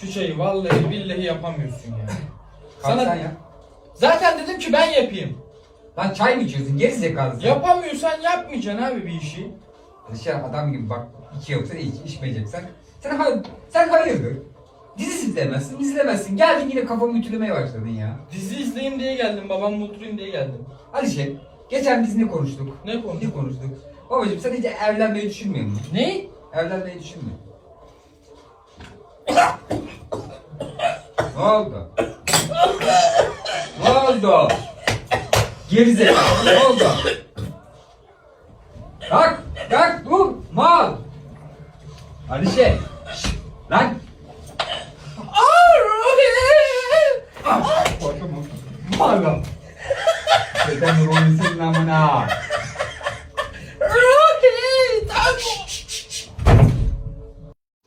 Şu şeyi vallahi billahi yapamıyorsun ya. Kalk Sana sen ya. zaten dedim ki ben yapayım. Lan çay mı içiyorsun? Geri zekalı sen. Yapamıyorsan yapmayacaksın abi bir işi. Şey adam gibi bak içiyorsan içmeyeceksen. Sen hayırdır? Dizi izlemezsin, izlemezsin. Geldin yine kafamı ütülemeye başladın ya. Dizi izleyeyim diye geldim, babamla oturayım diye geldim. Hadi şey, geçen biz ne konuştuk? Ne konuştuk? Ne konuştuk? Babacım sen hiç evlenmeyi düşünmüyor musun? Ne? Evlenmeyi düşünmüyor. Ne oldu? Ne oldu? Gerizekalı ne oldu? Kalk dur mal. Alişe. Şşt, lan. Mal. Neden rolü senin amına?